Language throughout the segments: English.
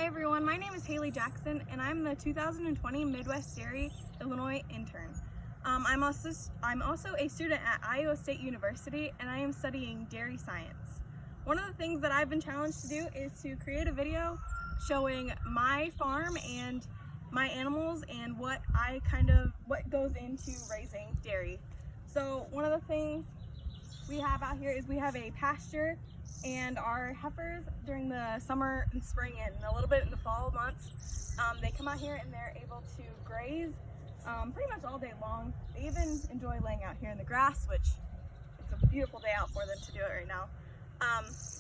Hi everyone, my name is Hayley Jackson and I'm the 2020 Midwest Dairy Illinois Intern. I'm also a student at Iowa State University and I am studying dairy science. One of the things that I've been challenged to do is to create a video showing my farm and my animals and what goes into raising dairy. So one of the things we have out here is we have a pasture, and our heifers during the summer and spring and a little bit in the fall months, they come out here and they're able to graze pretty much all day long. They even enjoy laying out here in the grass, which it's a beautiful day out for them to do it right now.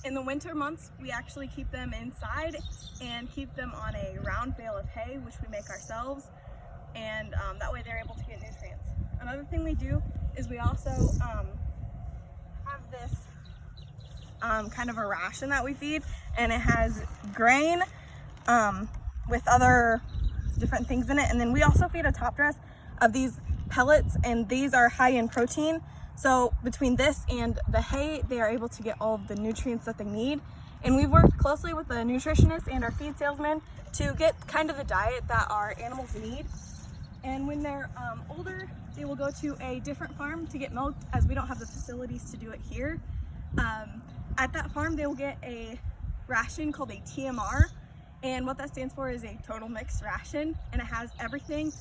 In the winter months, we actually keep them inside and keep them on a round bale of hay, which we make ourselves, and that way they're able to get nutrients. Another thing we do is we also have this kind of a ration that we feed, and it has grain with other different things in it, and then we also feed a top dress of these pellets, and these are high in protein. So between this and the hay, they are able to get all of the nutrients that they need. And we've worked closely with the nutritionist and our feed salesman to get kind of the diet that our animals need. And when they're older, they will go to a different farm to get milked, as we don't have the facilities to do it here. At that farm, they will get a ration called a TMR, and what that stands for is a total mixed ration, and it has everything,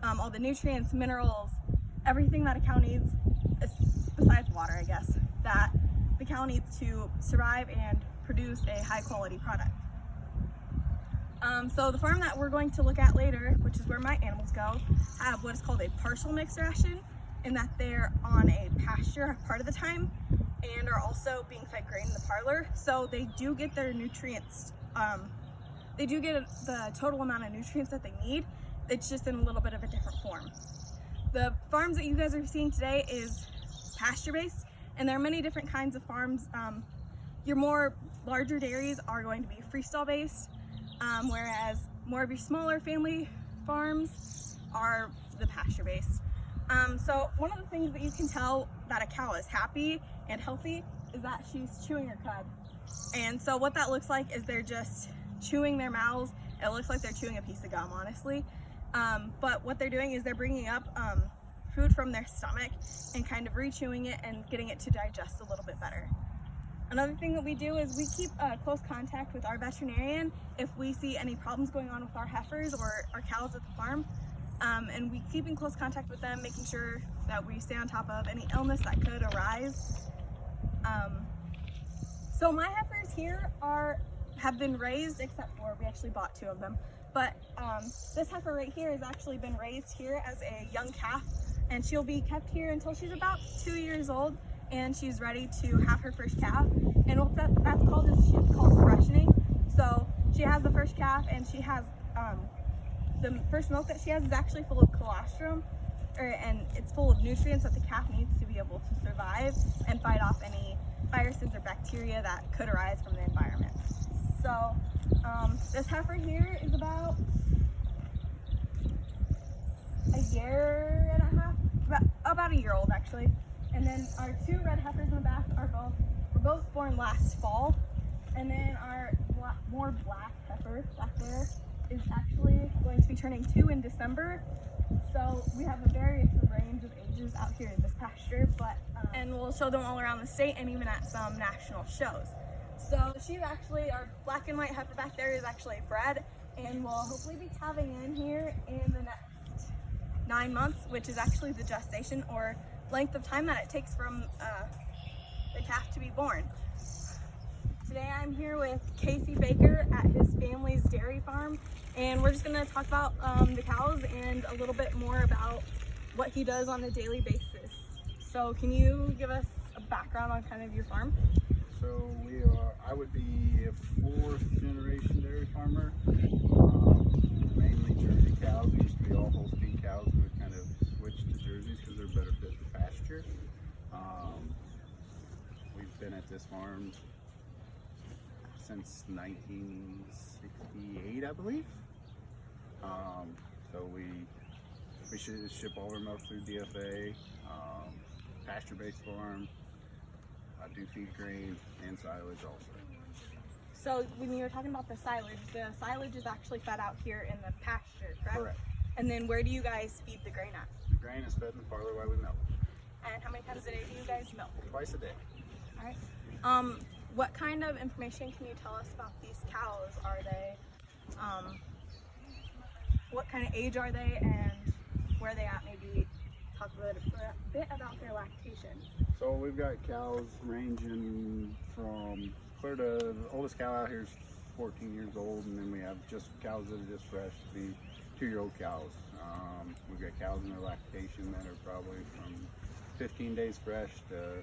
all the nutrients, minerals, everything that a cow needs, besides water, I guess, that the cow needs to survive and produce a high quality product. So the farm that we're going to look at later, which is where my animals go, have what is called a partial mixed ration, in that they're on a pasture part of the time and are also being fed grain in the parlor. So they do get their nutrients, they do get the total amount of nutrients that they need. It's just in a little bit of a different form. The farms that you guys are seeing today is pasture based, and there are many different kinds of farms. Your more larger dairies are going to be freestall based, whereas more of your smaller family farms are the pasture based. So one of the things that you can tell that a cow is happy and healthy is that she's chewing her cud. And so what that looks like is they're just chewing their mouths. It looks like they're chewing a piece of gum, honestly. But what they're doing is they're bringing up food from their stomach and kind of re-chewing it and getting it to digest a little bit better. Another thing that we do is we keep close contact with our veterinarian if we see any problems going on with our heifers or our cows at the farm. And we keep in close contact with them, making sure that we stay on top of any illness that could arise. So my heifers here have been raised, except for we actually bought 2 of them. But this heifer right here has actually been raised here as a young calf, and she'll be kept here until she's about 2 years old, and she's ready to have her first calf. And what that's called is it's called freshening. So she has the first calf, and she has the first milk that she has is actually full of colostrum, and it's full of nutrients that the calf needs to be able to survive and fight off any viruses or bacteria that could arise from the environment. So this heifer here is about a year and a half, about a year old actually. And then our 2 red heifers in the back were both born last fall. And then our more black heifer back there is actually going to be turning 2 in December. So we have a various range of ages out here in this pasture, and we'll show them all around the state and even at some national shows. So she's actually, our black and white heifer back there is actually bred, and we'll hopefully be calving in here in the next 9 months, which is actually the gestation or length of time that it takes from the calf to be born. Today I'm here with Casey Baker at his family's dairy farm, and we're just going to talk about the cows and a little bit more about what he does on a daily basis. So can you give us a background on kind of your farm? So I would be a 4th generation dairy farmer, mainly Jersey cows. We used to be all Holstein cows, and we kind of switched to Jerseys because they're better fit for pasture. We've been at this farm since 1968, I believe. So we should ship all our milk through DFA, pasture-based farm. I do feed grain and silage also. So when you were talking about the silage is actually fed out here in the pasture, correct? Correct. And then where do you guys feed the grain at? The grain is fed in the parlor while we milk. And how many times a day do you guys milk? Twice a day. All right. What kind of information can you tell us about these cows? Are they, what kind of age are they, and where are they at? Maybe talk a bit about their lactation. So we've got cows ranging from clear to, the oldest cow out here is 14 years old, and then we have just cows that are just fresh to be 2-year-old cows. We've got cows in their lactation that are probably from 15 days fresh to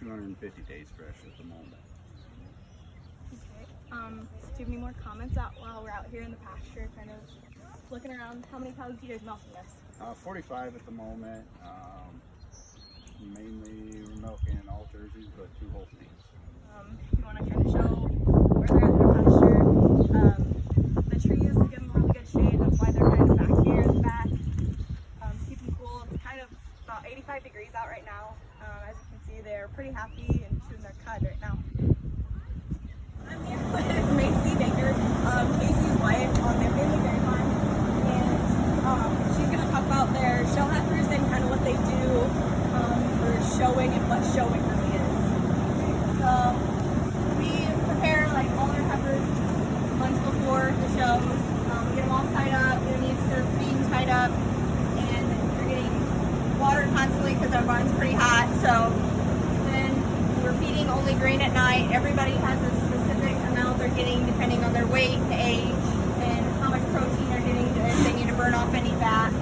250 days fresh at the moment. Okay. Do you have any more comments while we're out here in the pasture, kind of looking around? How many cows do you guys milking this? 45 at the moment. Mainly we're milking all Jerseys, but 2 Holsteins. You want to kind of show where they're at in their pasture. The trees give them really good shade. That's why they're kind of back here in the back. Keep them cool. It's kind of about 85 degrees out right now. As you can see, they're pretty happy and chewing their cud right now. I'm here with Macy Baker, Casey's wife, on their family dairy farm, and she's going to talk about their show heifers and kind of what they do for showing and what showing really is. So we prepare like all our heifers months before the shows. We get them all tied up. They need their being tied up, and they're getting water constantly because our barn's pretty hot. So then we're feeding only grain at night. Everybody has a specific amount they're getting depending on their weight, age, and how much protein they're getting if they need to burn off any fat.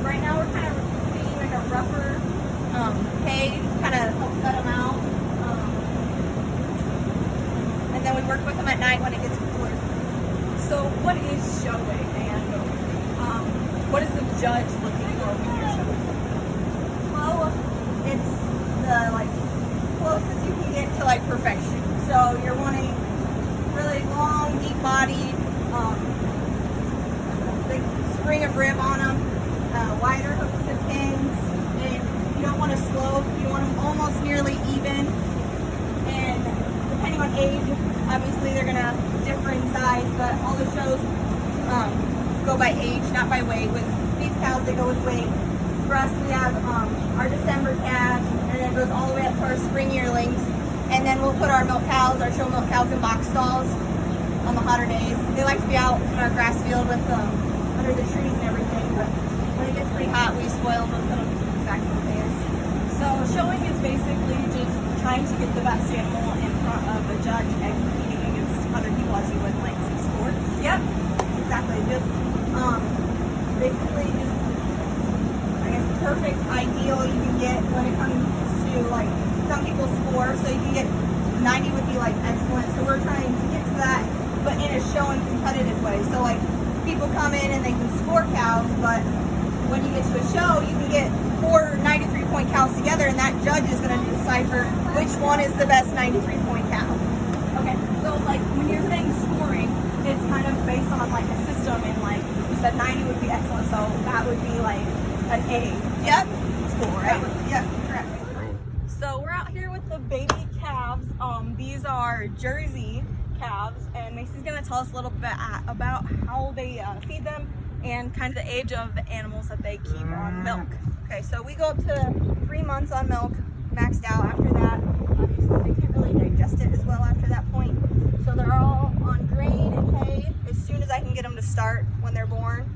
Right now we're kind of feeding like a rougher hay, kind of help cut them out. And then we work with them at night when it gets cooler. So what is showing, and what is the judge looking for when you're showing? Well, it's the closest you can get to perfection. So you're wanting really long, deep bodied, big spring of rib on them, wider hooks and pins, and you don't want to slope. You want them almost nearly even. And depending on age, obviously they're gonna differ in size, but all the shows go by age, not by weight. With these cows, they go with weight. For us, we have our December calves, and then it goes all the way up to our spring yearlings. And then we'll put our milk cows, our show milk cows, in box stalls on the hotter days. They like to be out in our grass field with under the trees and everything, but when it gets pretty hot, we spoil them and put them back in the pens. So showing is basically just trying to get the best animal in front of a judge and competing against other people as you would some sports. Yep, exactly. Just basically just, I guess, perfect ideal you can get when it comes to some people score. So you can get 90 would be excellent. So we're trying to get to that, but in a show and competitive way. So people come in and they can score cows, but when you get to a show, you can get 4 93-point cows together, and that judge is going to decipher which one is the best 93-point cow. Okay, so when you're saying scoring, it's kind of based on a system, and you said 90 would be excellent, so that would be an A. Yep. Score, right? Yep, correct. So we're out here with the baby calves. These are Jersey calves, and Macy's going to tell us a little bit about how they feed them and kind of the age of the animals that they keep on milk. Okay, so we go up to 3 months on milk, maxed out. After that, obviously they can't really digest it as well after that point. So they're all on grain and hay as soon as I can get them to start when they're born.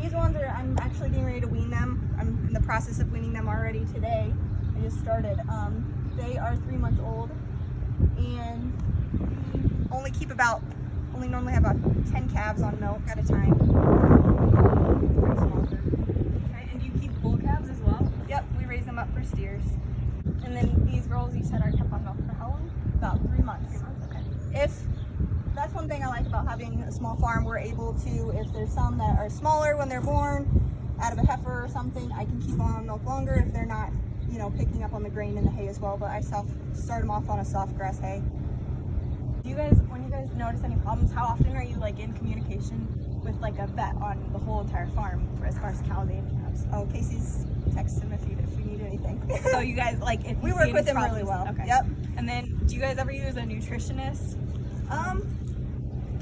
These ones I'm actually getting ready to wean them. I'm in the process of weaning them already today. I just started. They are 3 months old, and only normally have about 10 calves on milk at a time. Okay, and do you keep bull calves as well? Yep, we raise them up for steers. And then these girls you said are kept on milk for how long? About 3 months. 3 months, okay. That's one thing I like about having a small farm. We're able to, if there's some that are smaller when they're born, out of a heifer or something, I can keep them on milk longer if they're not, picking up on the grain and the hay as well. But I start them off on a soft grass hay. When you guys notice any problems, how often are you in communication with like a vet on the whole entire farm as far as cows and calves. Oh, Casey's texted him if we need anything. So you guys, like, if We you work see with any him really problems- well. Okay. Yep. And then, do you guys ever use a nutritionist?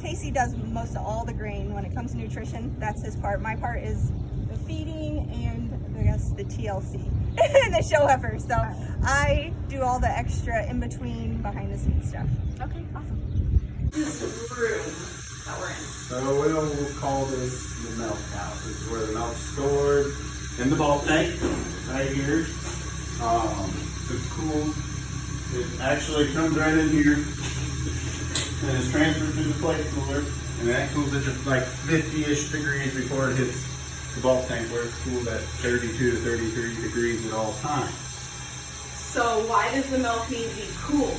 Casey does most of all the grain when it comes to nutrition. That's his part. My part is the feeding and I guess the TLC and the show heifer. So I do all the extra in between behind the scenes stuff. Okay, awesome. This room that we're in. So we'll call this the milk house. This is where the milk's stored in the bulk tank right here. It's cool. It actually comes right in here and is transferred to the plate cooler, and that cools it to like 50-ish degrees before it hits the bulk tank, where it's cooled at 32 to 33 degrees at all times. So why does the milk need to be cooled?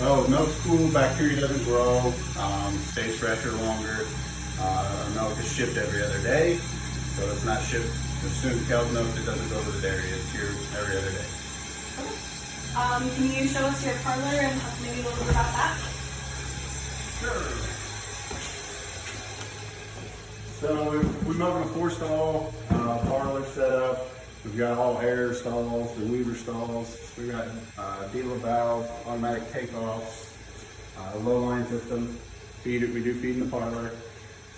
Oh, milk's cool, bacteria doesn't grow, stays fresher longer. Milk is shipped every other day, so it's not shipped as soon as cow's milk, it doesn't go to the dairy, it's here every other day. Can you show us your parlor and talk maybe a little bit about that? Sure. So we milk in a 4-stall parlor setup. We've got all air stalls, the weaver stalls. We got dealer valve, automatic takeoffs, low line system. We do feed in the parlor.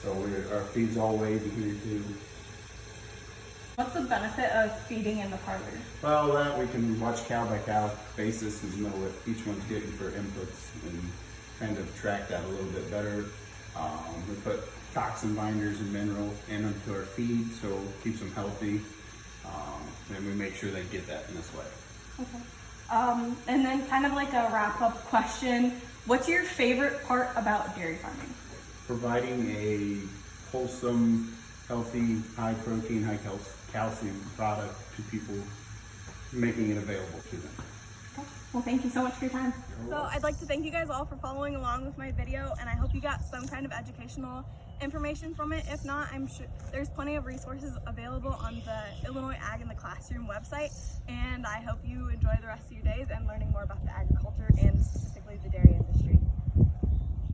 So our feed's all weighed in here too. What's the benefit of feeding in the parlor? Well, that we can watch cow by cow basis and know what each one's getting for inputs and kind of track that a little bit better. We put toxin binders and mineral into our feed, so it keeps them healthy. And we make sure they get that in this way. Okay. And then kind of like a wrap-up question, what's your favorite part about dairy farming? Providing a wholesome, healthy, high protein, high calcium product to people, making it available to them. Well, thank you so much for your time. So I'd like to thank you guys all for following along with my video, and I hope you got some kind of educational information from it. If not, I'm sure there's plenty of resources available on the Illinois Ag in the Classroom website, and I hope you enjoy the rest of your days and learning more about the agriculture and specifically the dairy industry.